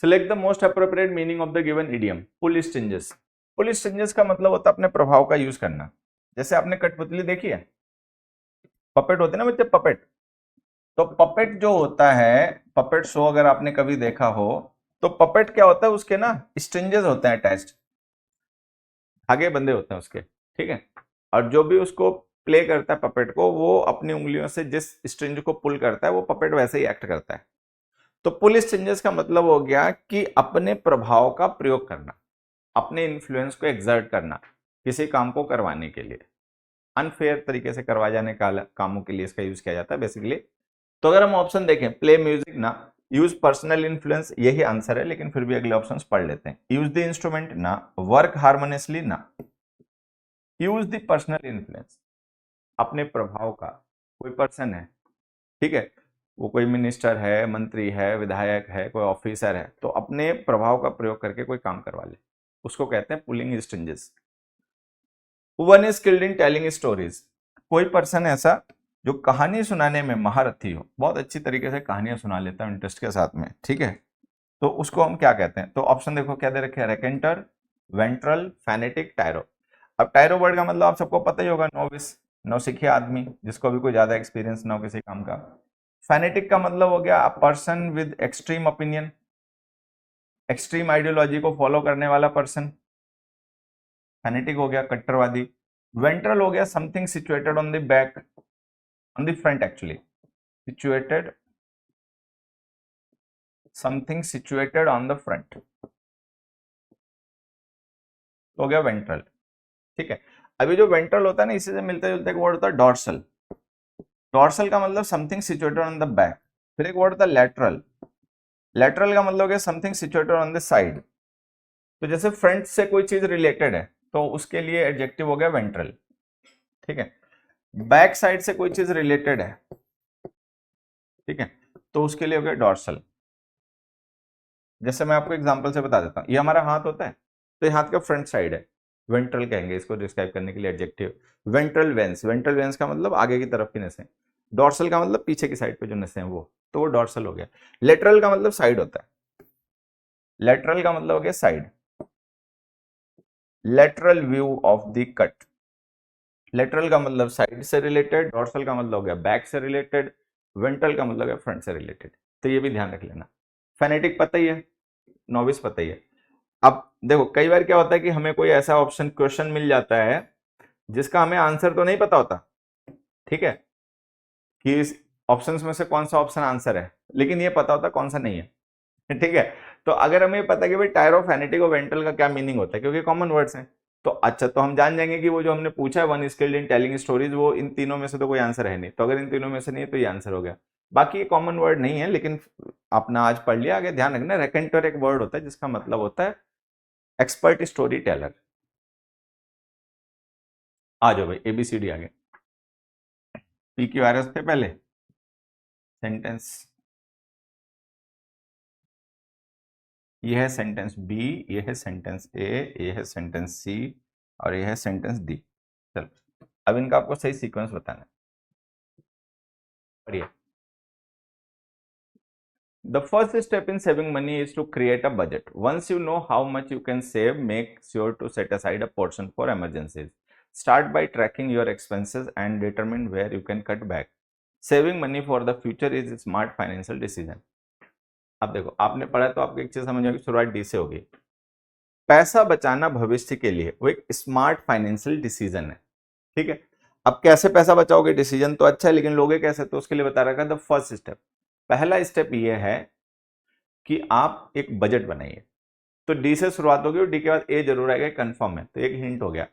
Select the most appropriate meaning of the given idiom, pull strings. Pull strings का मतलब होता है अपने प्रभाव का यूज करना। जैसे आपने कठपुतली देखी है, पपेट होते हैं ना बच्चे, पपेट, तो पपेट जो होता है, पपेट शो अगर आपने कभी देखा हो, तो पपेट क्या होता है, उसके ना स्ट्रिंजेस होते हैं अटैच्ड, धागे बंधे होते हैं उसके, ठीक है, और जो भी उसको प्ले करता है पपेट को, वो अपनी उंगलियों से जिस स्ट्रिंज को पुल करता है वो पपेट वैसे ही एक्ट करता है। तो पुल स्ट्रिंजेस का मतलब हो गया कि अपने प्रभाव का प्रयोग करना, अपने इन्फ्लुएंस को एग्जर्ट करना किसी काम को करवाने के लिए, अनफेयर तरीके से करवाए जाने का कामों के लिए इसका यूज किया जाता है बेसिकली। तो अगर हम ऑप्शन देखें, प्ले म्यूजिक ना, यूज पर्सनल इन्फ्लुएंस, यही आंसर है, लेकिन फिर भी अगले ऑप्शंस पढ़ लेते हैं। यूज द इंस्ट्रूमेंट ना, वर्क हार्मोनियसली ना, यूज द पर्सनल इन्फ्लुएंस, अपने प्रभाव का, कोई पर्सन है, ठीक है, वो कोई मिनिस्टर है, मंत्री है, विधायक है, कोई ऑफिसर है, तो अपने प्रभाव का प्रयोग करके कोई काम करवा ले, उसको कहते हैं pulling strings. One is skilled in telling stories, कोई पर्सन ऐसा जो कहानी सुनाने में महारथी हो, बहुत अच्छी तरीके से कहानियां सुना लेता है इंटरेस्ट के साथ में, ठीक है, तो उसको हम क्या कहते हैं। तो ऑप्शन देखो क्या दे रखे हैं, रेकेंटर, वेंट्रल, फैनेटिक, टायरो। अब टायरो वर्ड का मतलब आप सबको पता ही होगा, नोविस, नौसिखिया आदमी, जिसको भी कोई ज्यादा एक्सपीरियंस ना हो किसी काम का। फैनेटिक का मतलब हो गया person with extreme opinion, extreme ideology को फॉलो करने वाला पर्सन, फैनेटिक हो गया कट्टरवादी। वेंट्रल हो गया something situated on the back, on the front actually, situated, something situated on the front, हो गया वेंट्रल, ठीक है। अभी जो वेंट्रल होता है ना, इसी से मिलता जुलता एक वर्ड होता है डॉर्सल। डॉर्सल का मतलब something situated on the back. फिर एक वर्ड होता है लेटरल, लेटरल का मतलब है something situated on the side. तो जैसे फ्रंट से कोई चीज रिलेटेड है तो उसके लिए एडजेक्टिव हो गया वेंट्रल, ठीक है। बैक साइड से कोई चीज रिलेटेड है, ठीक है, तो उसके लिए हो गया डॉर्सल। जैसे मैं आपको एग्जांपल से बता देता हूँ, ये हमारा हाथ होता है, तो ये हाथ का फ्रंट साइड है, वेंट्रल कहेंगे इसको डिस्क्राइब करने के लिए adjective. Ventral veins, ventral veins का मतलब आगे की तरफ की नसें, डॉर्सल का मतलब पीछे की साइड पे जो नसें हैं वो, तो वो डॉर्सल हो गया। लेटरल का मतलब साइड होता है, लेटरल का मतलब हो गया side, lateral view of the cut. Lateral का मतलब साइड से रिलेटेड, डॉर्सल का मतलब हो गया बैक से रिलेटेड, वेंट्रल का मतलब है फ्रंट से रिलेटेड, तो ये भी ध्यान रख लेना। फेनेटिक पता ही है, नोविस पता ही है। अब देखो कई बार क्या होता है कि हमें कोई ऐसा ऑप्शन क्वेश्चन मिल जाता है जिसका हमें आंसर तो नहीं पता होता, ठीक है, कि इस ऑप्शंस में से कौन सा ऑप्शन आंसर है, लेकिन ये पता होता कौन सा नहीं है, ठीक है। तो अगर हमें पता है कि भाई टायरो, फेनेटिक और वेंट्रल का क्या मीनिंग होता है, क्योंकि कॉमन वर्ड्स हैं, तो अच्छा, तो हम जान जाएंगे कि वो जो हमने पूछा है one skilled in telling stories, वो इन तीनों में से तो कोई आंसर है नहीं। तो अगर इन तीनों में से नहीं है तो ये आंसर हो गया। बाकी ये कॉमन वर्ड नहीं है, लेकिन आपने आज पढ़ लिया। आगे ध्यान रखना, रेकेंटर एक वर्ड होता है जिसका मतलब होता है एक्सपर्ट स्टोरी टेलर। आ जाओ भाई, ABCD आगे। PQRS थे पहले, सेंटेंस, ये है सेंटेंस बी, ये है सेंटेंस ए, ये है सेंटेंस सी, और ये है सेंटेंस डी। चलो अब इनका आपको सही सीक्वेंस बताना है। बढ़िया। The first step in saving money is to create a budget. Once you know how much you can save, make sure to set aside a portion for emergencies. Start by tracking your expenses and determine where you can cut back. Saving money for the future is a smart financial decision. अब देखो, आपने पढ़ा तो आपको एक चीज समझ आएगी, शुरुआत डी से होगी। पैसा बचाना भविष्य के लिए वो एक स्मार्ट फाइनेंशियल डिसीजन है, ठीक है। अब कैसे पैसा बचाओगे, डिसीजन तो अच्छा है, लेकिन लोगे कैसे, तो उसके लिए बता रखा है द फर्स्ट स्टेप। पहला स्टेप ये है कि आप एक बजट बनाइए। तो डी से शुरुआत होगी और डी के बाद ए जरूर आएगा, कंफर्म है, तो एक हिंट हो गया।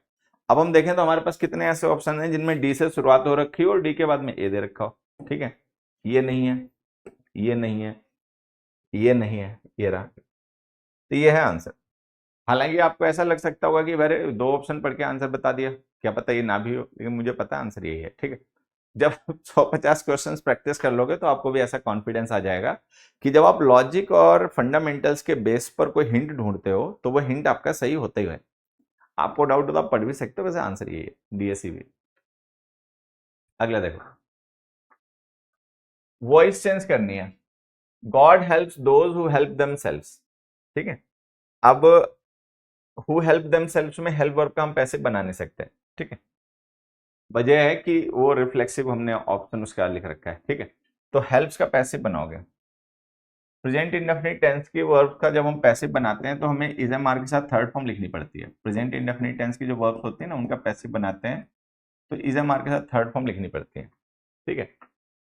अब हम देखें तो हमारे पास कितने ऐसे ऑप्शन हैं जिनमें डी से शुरुआत हो रखी हो और डी के बाद में ए दे रखा हो, ठीक है। ये नहीं है, ये नहीं है, ये नहीं है, ये रहा, तो ये है आंसर। हालांकि आपको ऐसा लग सकता होगा कि मेरे दो ऑप्शन पढ़ के आंसर बता दिया, क्या पता ये ना भी हो, लेकिन मुझे पता आंसर यही है, ठीक है। जब 150 क्वेश्चंस प्रैक्टिस कर लोगे तो आपको भी ऐसा कॉन्फिडेंस आ जाएगा कि जब आप लॉजिक और फंडामेंटल्स के बेस पर कोई हिंट ढूंढते हो तो वो हिंट आपका सही होता ही है। आपको डाउट हो तो आप पढ़ भी सकते हो, वैसे आंसर यही है, DSCB। अगला देखो, वॉइस चेंज करनी है। God helps those who help themselves, ठीक है। अब हु हेल्प देमसेल्व्स में हेल्प वर्ब का हम पैसे बना नहीं सकते, ठीक है। वजह है कि वो रिफ्लेक्सिव हमने ऑप्शन उसका लिख रखा है, ठीक है। तो हेल्प्स का पैसिव बनाओगे। प्रेजेंट इंडेफिनिट टेंस की वर्ब का जब हम पैसिव बनाते हैं तो हमें इज एम आर के साथ थर्ड फॉर्म लिखनी पड़ती है। प्रेजेंट इंडेफिनिट टेंस की जो वर्ब्स होती है ना, उनका पैसिव बनाते हैं तो इज एम आर के साथ थर्ड फॉर्म लिखनी पड़ती है, ठीक है।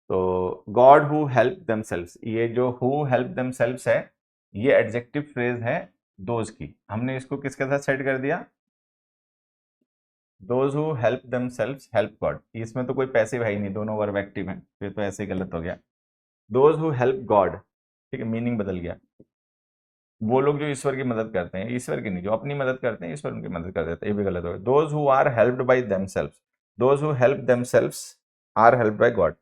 तो गॉड हु हेल्प देमसेल्व्स, ये जो हु हेल्प देमसेल्व्स है, ये एडजेक्टिव फ्रेज है दोज की। हमने इसको किसके साथ सेट कर दिया, those who help themselves help God. इसमें तो कोई पैसिव है ही नहीं, दोनों वर्ब एक्टिव हैं, फिर तो ऐसे ही गलत हो गया। दोज हु हेल्प गॉड, ठीक है, मीनिंग बदल गया। वो लोग जो ईश्वर की मदद करते हैं, ईश्वर की नहीं, जो अपनी मदद करते हैं ईश्वर उनकी मदद कर देते हैं, ये भी गलत हो गया। Those who are helped by themselves, those who help themselves are helped by God.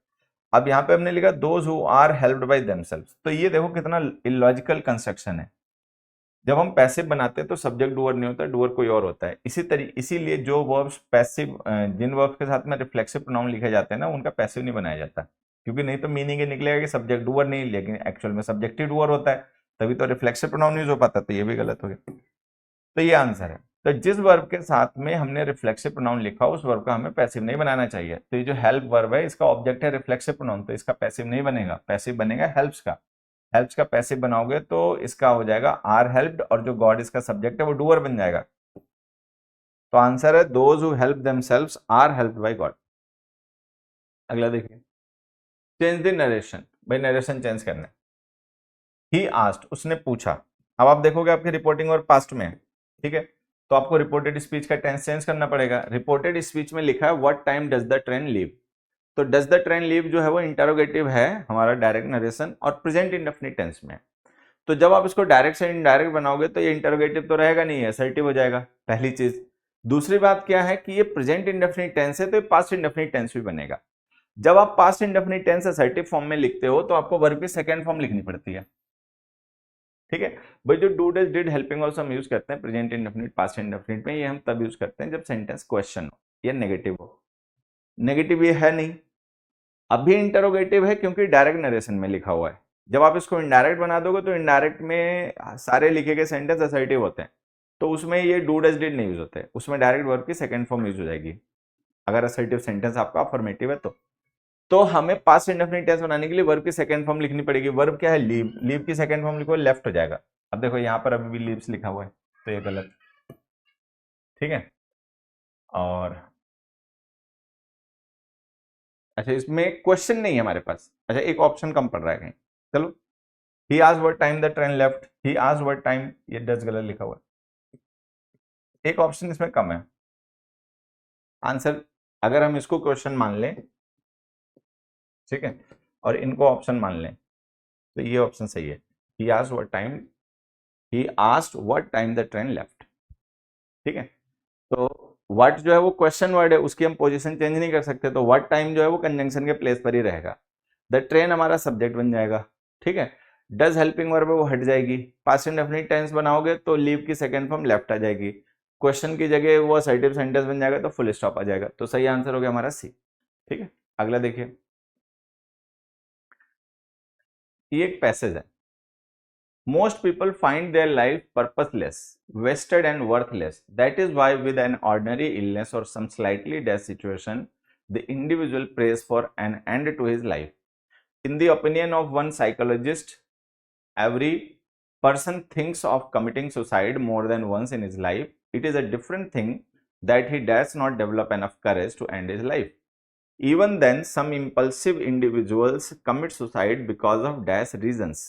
अब यहाँ पे हमने लिखा those who are helped by themselves, तो ये देखो कितना इलॉजिकल कंस्ट्रक्शन है। जब हम पैसिव बनाते हैं तो सब्जेक्ट डूअर नहीं होता, डूअर कोई और होता है। इसीलिए जो वर्ब्स पैसिव, जिन वर्ब्स के साथ में रिफ्लेक्सिव प्रोनाउन लिखे जाते हैं ना, उनका पैसिव नहीं बनाया जाता, क्योंकि नहीं तो मीनिंग ये निकलेगा कि सब्जेक्ट डूअर नहीं, लेकिन एक्चुअल में सब्जेक्ट ही डूअर होता है, तभी तो रिफ्लेक्सिव प्रोनाउन यूज हो पाता, तो ये भी गलत हो गया। तो ये आंसर है। तो जिस वर्ब के साथ में हमने रिफ्लेक्सिव प्रोनाउन लिखा उस वर्ब का हमें पैसिव नहीं बनाना चाहिए। तो ये जो हेल्प वर्ब है, इसका ऑब्जेक्ट है रिफ्लेक्सिव प्रोनाउन, तो इसका पैसिव नहीं बनेगा, पैसिव बनेगा हेल्प्स का। हेल्प्स का पैसिव बनाओगे तो इसका हो जाएगा आर हेल्प्ड, और जो गॉड इसका सब्जेक्ट है वो डूअर बन जाएगा। तो आंसर है those who help themselves are helped by God. अगला देखिए, चेंज द नरेशन। भाई नरेशन चेंज करना है। ही आस्क्ड, उसने पूछा। अब आप देखोगे आपकी रिपोर्टिंग और पास्ट में है, ठीक है। तो आपको रिपोर्टेड स्पीच का टेंस चेंज करना पड़ेगा। रिपोर्टेड स्पीच में लिखा है what time does the train leave, तो डज द ट्रेन लीव जो है वो इंटरोगेटिव है हमारा डायरेक्ट नरेशन, और प्रेजेंट इंडेफिनिट टेंस में। तो जब आप इसको डायरेक्ट से इनडायरेक्ट बनाओगे तो ये इंटरोगेटिव तो रहेगा नहीं, असर्टिव हो जाएगा, पहली चीज। दूसरी बात क्या है कि ये प्रेजेंट इंडेफिनिट टेंस है तो ये पास्ट इंडेफिनिट टेंस भी बनेगा। जब आप past indefinite tense assertive form में लिखते हो तो आपको वर्ब की सेकंड फॉर्म लिखनी पड़ती है, ठीक है। भाई जो do does did helping also हम यूज करते हैं प्रेजेंट इंडेफिनिट पास्ट इंडेफिनिट में, ये हम तब यूज करते हैं जब सेंटेंस क्वेश्चन हो या नेगेटिव हो। नेगेटिव ये है नहीं, अभी इंटरोगेटिव है क्योंकि डायरेक्ट नरेशन में लिखा हुआ है। जब आप इसको इनडायरेक्ट बना दोगे तो इनडायरेक्ट में सारे लिखे गए सेंटेंस असर्टिव होते हैं, तो उसमें ये डू डज डिड नहीं यूज होते, उसमें डायरेक्ट वर्ब की सेकंड फॉर्म यूज हो जाएगी अगर असर्टिव सेंटेंस आपका अफर्मेटिव है तो हमें पास्ट इंडेफिनिट टेंस बनाने के लिए वर्ब की सेकंड फॉर्म लिखनी पड़ेगी। वर्ब क्या है, लीव, लीव की सेकंड फॉर्म लिखो लेफ्ट हो जाएगा। अब देखो यहाँ पर अभी भी लीव्स लिखा हुआ है, तो ये गलत, ठीक है। और अच्छा, इसमें क्वेश्चन नहीं है हमारे पास, अच्छा एक ऑप्शन कम पड़ रहा है कहीं, चलो। He asked what time the train left, he asked what time, ये डज गलत लिखा हुआ है। एक ऑप्शन इसमें कम है आंसर, अगर हम इसको क्वेश्चन मान लें, ठीक है, और इनको ऑप्शन मान लें तो ये ऑप्शन सही है। He asked what time the train left, ठीक है। तो व्हाट जो है वो क्वेश्चन वर्ड है, उसकी हम पोजीशन चेंज नहीं कर सकते, तो व्हाट टाइम जो है वो कंजंक्शन के प्लेस पर ही रहेगा। द ट्रेन हमारा सब्जेक्ट बन जाएगा, ठीक है। डज हेल्पिंग वर्ब है वो हट जाएगी, पास्ट इंडेफिनिट टेंस बनाओगे तो लीव की सेकंड फॉर्म लेफ्ट आ जाएगी, क्वेश्चन की जगह वो असर्टिव सेंटेंस बन जाएगा तो फुल स्टॉप आ जाएगा। तो सही आंसर हो गया हमारा सी, ठीक है। अगला देखिए, ये एक पैसेज है। Most people find their life purposeless, wasted and worthless. That is why with an ordinary illness or some slightly death situation, the individual prays for an end to his life. In the opinion of one psychologist, every person thinks of committing suicide more than once in his life. It is a different thing that he does not develop enough courage to end his life. Even then, some impulsive individuals commit suicide because of dash reasons,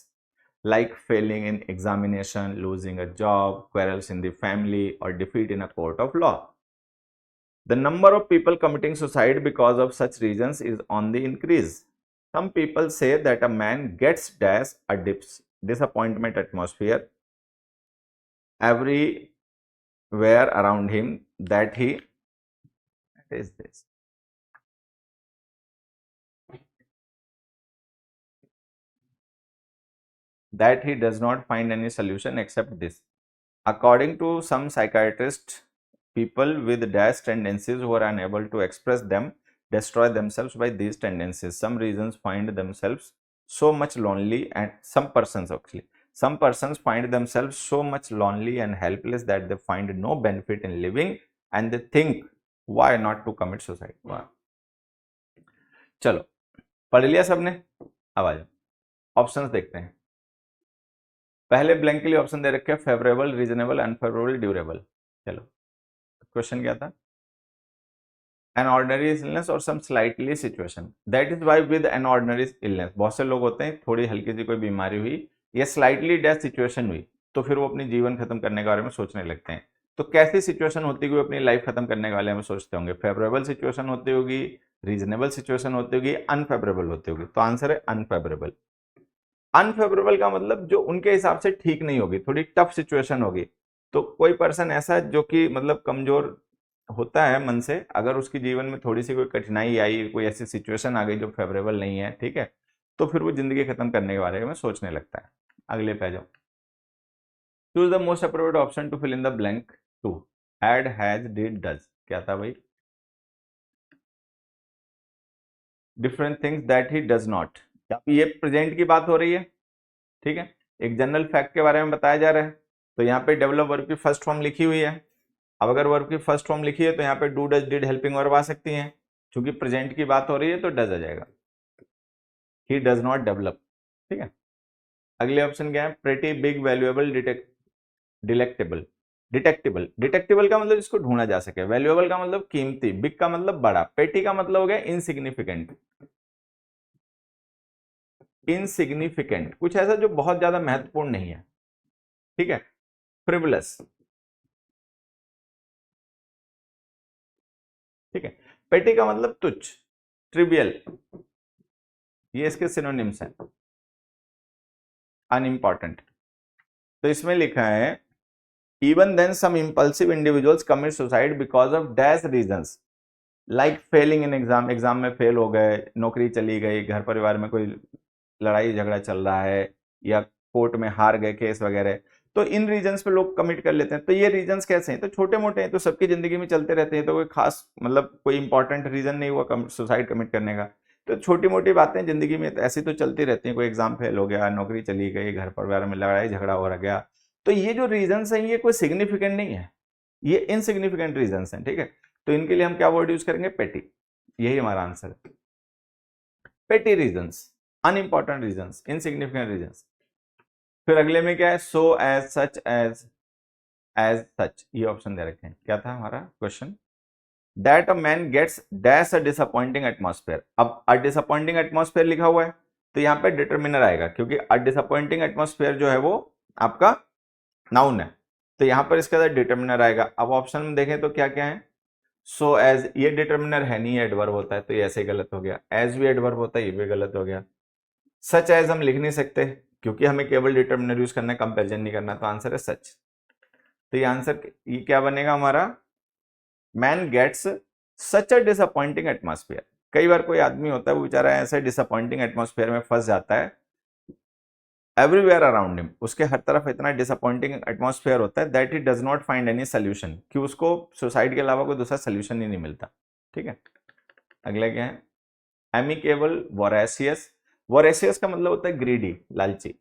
like failing in examination, losing a job, quarrels in the family, or defeat in a court of law. The number of people committing suicide because of such reasons is on the increase. Some people say that a man gets dash a disappointment atmosphere everywhere around him that he is this. That he does not find any solution except this. According to some psychiatrists, people with dash tendencies who are unable to express them destroy themselves by these tendencies. Some reasons find themselves so much lonely, and some persons find themselves so much lonely and helpless that they find no benefit in living and they think why not to commit suicide. Wow. चलो पढ़ लिया सबने, अब आ जाओ options देखते हैं। पहले blank के लिए ऑप्शन दे रखे फेवरेबल, रीजनेबल, अनफेवरेबल, ड्यूरेबल। चलो क्वेश्चन क्या था, एन ऑर्डिनरी इलनेस और some slightly situation, that is why with an ordinary illness, बहुत से लोग होते हैं थोड़ी हल्की सी कोई बीमारी हुई या स्लाइटली डेथ सिचुएशन हुई तो फिर वो अपनी जीवन खत्म करने के बारे में सोचने लगते हैं। तो कैसी सिचुएशन होती हुई अपनी लाइफ खत्म करने के बारे में सोचते होंगे, फेवरेबल सिचुएशन होती होगी, रीजनेबल सिचुएशन होती होगी, अनफेवरेबल होती होगी। तो आंसर है अनफेवरेबल। अनफेवरेबल का मतलब जो उनके हिसाब से ठीक नहीं होगी, थोड़ी टफ सिचुएशन होगी। तो कोई पर्सन ऐसा जो कि मतलब कमजोर होता है मन से, अगर उसकी जीवन में थोड़ी सी कोई कठिनाई आई, कोई ऐसी सिचुएशन आ गई जो फेवरेबल नहीं है, ठीक है, तो फिर वो जिंदगी खत्म करने के बारे में सोचने लगता है। अगले पे आ जाओ, choose the most appropriate option to fill in the blank to had, has, did, does. क्या था भाई, different things that he does not. ये प्रेजेंट की बात हो रही है, ठीक है, एक जनरल फैक्ट के बारे में बताया जा रहा है। तो यहाँ पे डेवलप वर्ब की फर्स्ट फॉर्म लिखी हुई है। अब अगर वर्ब की फर्स्ट फॉर्म लिखी है तो यहाँ पे do, does, did, helping verb आ सकती हैं। क्योंकि प्रेजेंट की बात हो रही है तो डज आ जाएगा, ही डज नॉट डेवलप, ठीक है। अगले ऑप्शन क्या है, pretty, big, valuable, delectable. Detectable, detectable का मतलब इसको ढूंढा जा सके, वैल्यूएबल का मतलब कीमती, बिग का मतलब बड़ा, पेटी का मतलब हो गया इनसिग्निफिकेंट। इनसिग्निफिकेंट कुछ ऐसा जो बहुत ज्यादा महत्वपूर्ण नहीं है, ठीक है। फ्रिवलस, ठीक है। पेटी का मतलब तुच्छ, ट्रिवियल, ये इसके सिनोनिम्स हैं। अनइंपॉर्टेंट, तो इसमें लिखा है even then some impulsive individuals commit suicide because of dash reasons, like failing in exam, exam में फेल हो गए, नौकरी चली गई, घर परिवार में कोई लड़ाई झगड़ा चल रहा है, या कोर्ट में हार गए केस वगैरह, तो इन रीजंस पे लोग कमिट कर लेते हैं। तो ये रीजंस कैसे हैं, तो छोटे मोटे हैं, तो सबकी जिंदगी में चलते रहते हैं, तो कोई खास मतलब कोई इंपॉर्टेंट रीजन नहीं हुआ सुसाइड कमिट करने का। तो छोटी मोटी बातें जिंदगी में ऐसी तो चलती रहती हैं, कोई एग्जाम फेल हो गया, नौकरी चली गई, घर परिवार में लड़ाई झगड़ा हो गया, तो ये जो रीजंस हैं ये कोई सिग्निफिकेंट नहीं है, ये इनसिग्निफिकेंट रीजंस हैं, ठीक है। तो इनके लिए हम क्या वर्ड यूज करेंगे, पेटी, यही हमारा आंसर है। पेटी reasons, unimportant reasons, insignificant reasons. फिर अगले में क्या है, so as such, as such, ये ऑप्शन दे रखे हैं। क्या था हमारा question, that a man gets dash a disappointing atmosphere. अब अ डिसअपॉइंटिंग एटमॉस्फेयर लिखा हुआ है तो यहाँ पे डिटर्मिनर आएगा, क्योंकि अ डिसअपॉइंटिंग एटमॉस्फेयर जो है वो आपका नाउन है, तो यहाँ पर इसके साथ डिटर्मिनर आएगा। अब ऑप्शन में देखें तो क्या क्या है, सो एज, ये डिटर्मिनर है नहीं, एडवर्ब होता है तो ये ऐसे गलत हो गया। एज भी एडवर्ब होता है, ये भी गलत हो गया। सच एज हम लिख नहीं सकते क्योंकि हमें केवल डिटर्मिनर यूज करना है, कंपेरिजन नहीं करना, तो आंसर है सच। तो ये आंसर ये क्या बनेगा हमारा, मैन गेट्स सच अ डिसअपॉइंटिंग एटमॉस्फेयर। कई बार कोई आदमी होता है वो बेचारा ऐसे डिसअपॉइंटिंग एटमॉस्फेयर में फंस जाता है, एवरीवेयर अराउंड हिम, उसके हर तरफ इतना डिसअपॉइंटिंग एटमॉस्फेयर होता है that he does not find any solution, कि उसको सुसाइड के अलावा कोई दूसरा सोल्यूशन ही नहीं मिलता। ठीक है, अगला क्या है, एमिकेबल वोरेसियस। वोरेसियस का मतलब होता है ग्रीडी, लालची।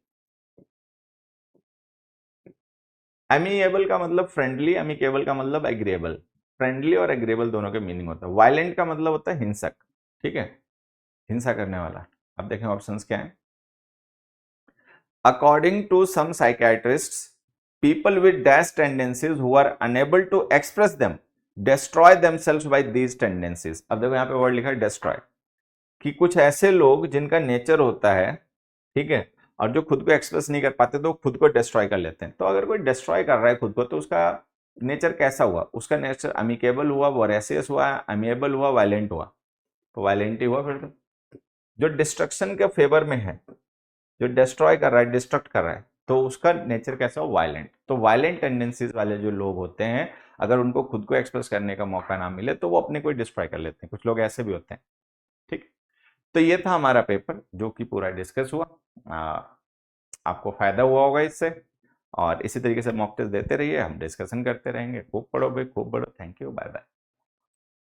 एमिएबल का मतलब फ्रेंडली, एमिकेबल का मतलब एग्रीएबल। फ्रेंडली और एग्रीएबल दोनों के मीनिंग होता है। वायलेंट का मतलब होता है हिंसक, ठीक है, हिंसा करने वाला। अब देखें ऑप्शंस क्या है। According to some psychiatrists, people with dash tendencies who are unable to express them destroy themselves by these tendencies. अब देखो यहाँ पे वर्ड लिखा है destroy, कि कुछ ऐसे लोग जिनका नेचर होता है, ठीक है, और जो खुद को एक्सप्रेस नहीं कर पाते तो खुद को डिस्ट्रॉय कर लेते हैं। तो अगर कोई डिस्ट्रॉय कर रहा है खुद को तो उसका नेचर कैसा हुआ, उसका नेचर अमिकेबल हुआ, वोरेसियस हुआ, अमिएबल हुआ, वायलेंट हुआ, तो वायलेंट ही हुआ फिर तो। जो डिस्ट्रक्शन के फेवर में है, जो डिस्ट्रॉय कर रहा है, डिस्ट्रक्ट कर रहा है, तो उसका नेचर कैसा हो, वायलेंट। तो वायलेंट टेंडेंसीज वाले जो लोग होते हैं, अगर उनको खुद को एक्सप्रेस करने का मौका ना मिले तो वो अपने को डिस्ट्रॉय कर लेते हैं। कुछ लोग ऐसे भी होते हैं। ठीक, तो ये था हमारा पेपर जो कि पूरा डिस्कस हुआ। आपको फायदा हुआ होगा इससे, और इसी तरीके से मॉक टेस्ट देते रहिए, हम डिस्कशन करते रहेंगे। खूब पढ़ो भाई, खूब पढ़ो। Thank you, bye bye.